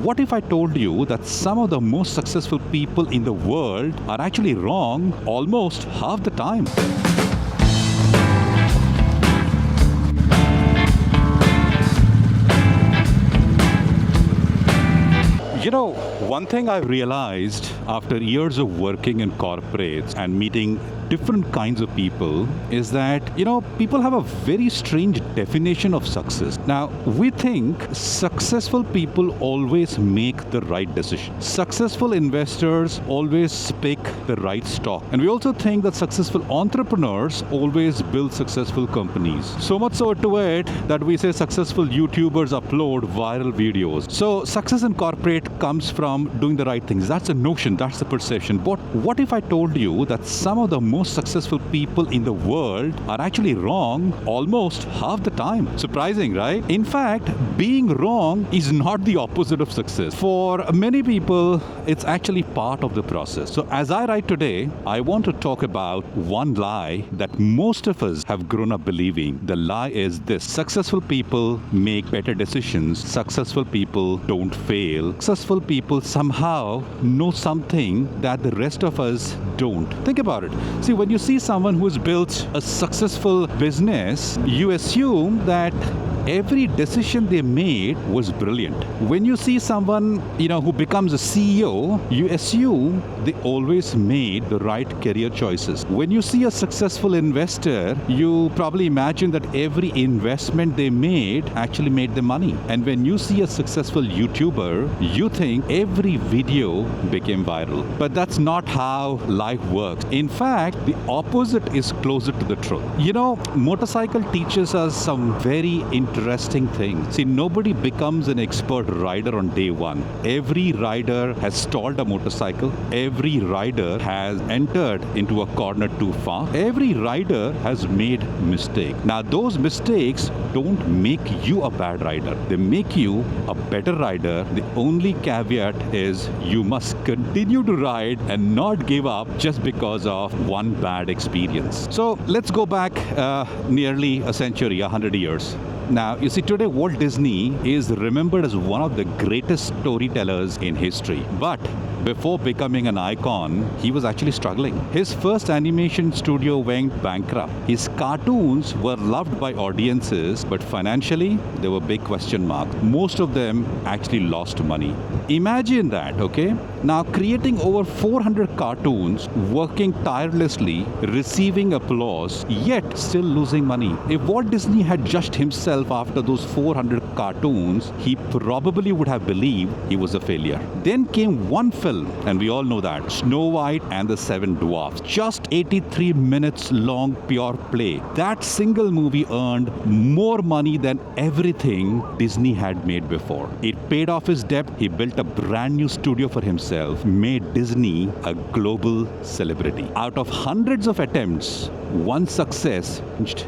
what if I told you that some of the most successful people in the world are actually wrong almost half the time? You know, one thing I've realized after years of working in corporates and meeting different kinds of people is that, people have a very strange definition of success. Now, we think successful people always make the right decision. Successful investors always pick the right stock. And we also think that successful entrepreneurs always build successful companies. So much so to it that we say successful YouTubers upload viral videos. So success in corporate comes from doing the right things. That's a notion, that's the perception. But what if I told you that some of the most successful people in the world are actually wrong almost half the time? Surprising, right? In fact, being wrong is not the opposite of success. For many people, it's actually part of the process. So as I write today, I want to talk about one lie that most of us have grown up believing. The lie is this: successful people make better decisions. Successful people don't fail. Successful people somehow know something that the rest of us don't. Think about it. See, when you see someone who's built a successful business, you assume that every decision they made was brilliant. When you see someone, who becomes a CEO, you assume they always made the right career choices. When you see a successful investor, you probably imagine that every investment they made actually made them money. And when you see a successful YouTuber, you think every video became viral. But that's not how life works. In fact, the opposite is closer to the truth. Motorcycle teaches us some very interesting things. See, nobody becomes an expert rider on day one. Every rider has stalled a motorcycle. Every rider has entered into a corner too far. Every rider has made mistakes. Now, those mistakes don't make you a bad rider. They make you a better rider. The only caveat is you must continue to ride and not give up just because of one bad experience. So let's go back nearly a century, 100 years. Now, you see, today Walt Disney is remembered as one of the greatest storytellers in history. But before becoming an icon, he was actually struggling. His first animation studio went bankrupt. His cartoons were loved by audiences, but financially, there were big question marks. Most of them actually lost money. Imagine that, okay? Now, creating over 400 cartoons, working tirelessly, receiving applause, yet still losing money. If Walt Disney had judged himself after those 400 cartoons, he probably would have believed he was a failure. Then came one film, and we all know that, Snow White and the Seven Dwarfs. Just 83 minutes long pure play. That single movie earned more money than everything Disney had made before. It paid off his debt. He built a brand new studio for himself, made Disney a global celebrity. Out of hundreds of attempts, one success changed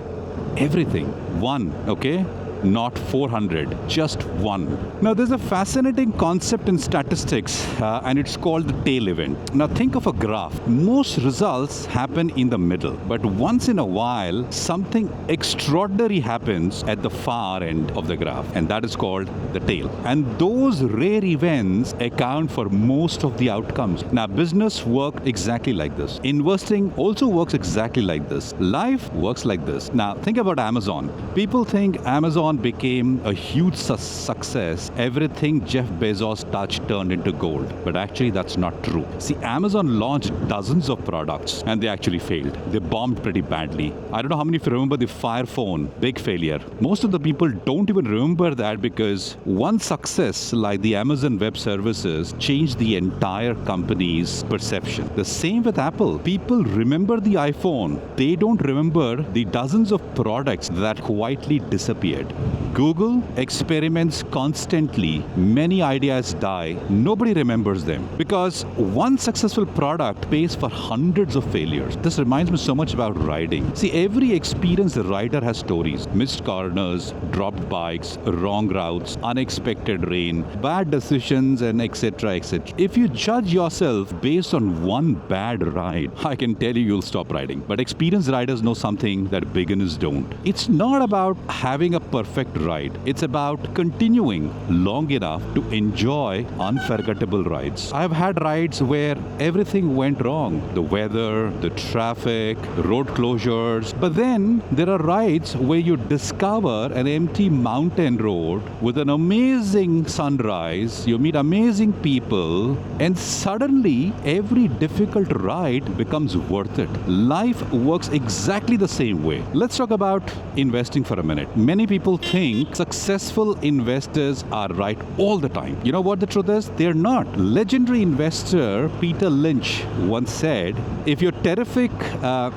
everything. One, okay? Not 400, just one. Now, there's a fascinating concept in statistics, and it's called the tail event. Now, think of a graph. Most results happen in the middle, but once in a while, something extraordinary happens at the far end of the graph, and that is called the tail. And those rare events account for most of the outcomes. Now, business works exactly like this. Investing also works exactly like this. Life works like this. Now, think about Amazon. People think Amazon became a huge success. Everything Jeff Bezos touched turned into gold. But actually, that's not true. See, Amazon launched dozens of products and they actually failed. They bombed pretty badly. I don't know how many of you remember the Fire phone, big failure. Most of the people don't even remember that because one success like the Amazon Web Services changed the entire company's perception. The same with Apple. People remember the iPhone. They don't remember the dozens of products that quietly disappeared. Google experiments constantly. Many ideas die. Nobody remembers them because one successful product pays for hundreds of failures. This reminds me so much about riding. See, every experienced rider has stories. Missed corners, dropped bikes, wrong routes, unexpected rain, bad decisions, and etc. etc. If you judge yourself based on one bad ride, I can tell you you'll stop riding. But experienced riders know something that beginners don't. It's not about having a perfect perfect ride. It's about continuing long enough to enjoy unforgettable rides. I've had rides where everything went wrong. The weather, the traffic, road closures. But then there are rides where you discover an empty mountain road with an amazing sunrise, you meet amazing people, and suddenly every difficult ride becomes worth it. Life works exactly the same way. Let's talk about investing for a minute. Many people think successful investors are right all the time. You know what the truth is? They're not. Legendary investor Peter Lynch once said, if you're terrific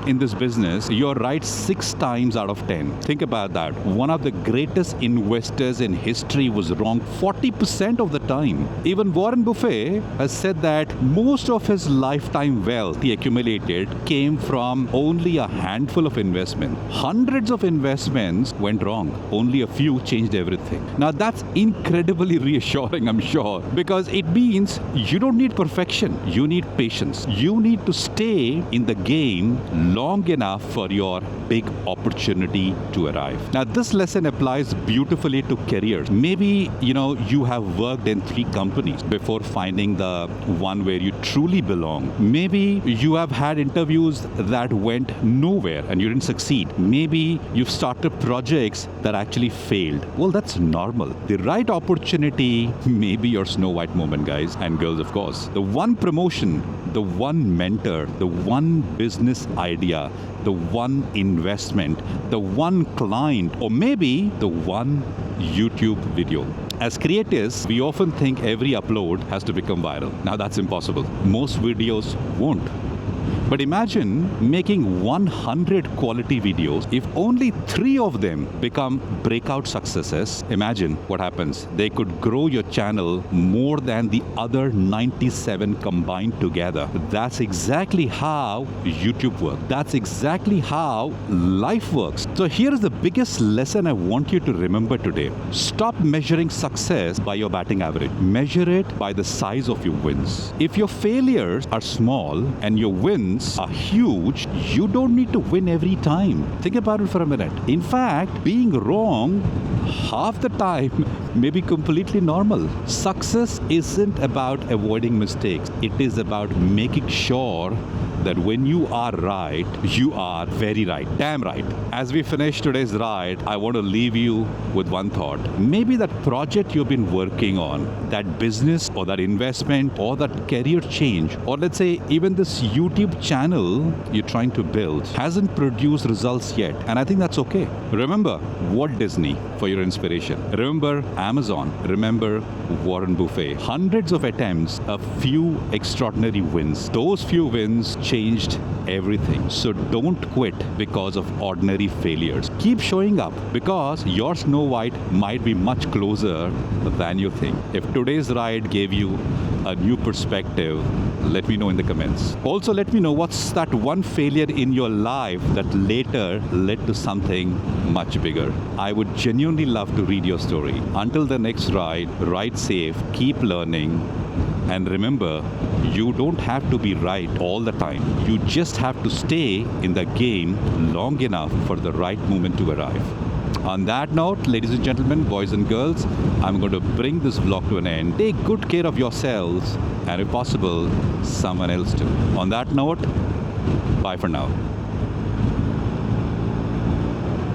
in this business, you're right 6 times out of 10. Think about that. One of the greatest investors in history was wrong 40% of the time. Even Warren Buffett has said that most of his lifetime wealth he accumulated came from only a handful of investments. Hundreds of investments went wrong. Only a few changed everything. Now that's incredibly reassuring, I'm sure, because it means you don't need perfection. You need patience. You need to stay in the game long enough for your big opportunity to arrive. Now this lesson applies beautifully to careers. Maybe, you have worked in 3 companies before finding the one where you truly belong. Maybe you have had interviews that went nowhere and you didn't succeed. Maybe you've started projects that actually failed. Well, that's normal. The right opportunity may be your Snow White moment, guys and girls, of course. The one promotion, the one mentor, the one business idea, the one investment, the one client, or maybe the one YouTube video. As creators, we often think every upload has to become viral. Now that's impossible. Most videos won't. But imagine making 100 quality videos. If only 3 of them become breakout successes, imagine what happens. They could grow your channel more than the other 97 combined together. That's exactly how YouTube works. That's exactly how life works. So here is the biggest lesson I want you to remember today. Stop measuring success by your batting average. Measure it by the size of your wins. If your failures are small and your wins are huge, you don't need to win every time. Think about it for a minute. In fact, being wrong half the time may be completely normal. Success isn't about avoiding mistakes. It is about making sure that when you are right, you are very right. Damn right. As we finish today's ride, I want to leave you with one thought. Maybe that project you've been working on, that business or that investment or that career change, or let's say even this YouTube channel you're trying to build hasn't produced results yet. And I think that's okay. Remember Walt Disney for your inspiration. Remember Amazon. Remember Warren Buffett. Hundreds of attempts, a few extraordinary wins. Those few wins changed everything. So don't quit because of ordinary failures. Keep showing up because your Snow White might be much closer than you think. If today's ride gave you a new perspective, let me know in the comments. Also, let me know what's that one failure in your life that later led to something much bigger. I would genuinely love to read your story. Until the next ride, ride safe, keep learning, and remember, you don't have to be right all the time. You just have to stay in the game long enough for the right moment to arrive. On that note, ladies and gentlemen, boys and girls, I'm going to bring this vlog to an end. Take good care of yourselves and if possible, someone else too. On that note, bye for now.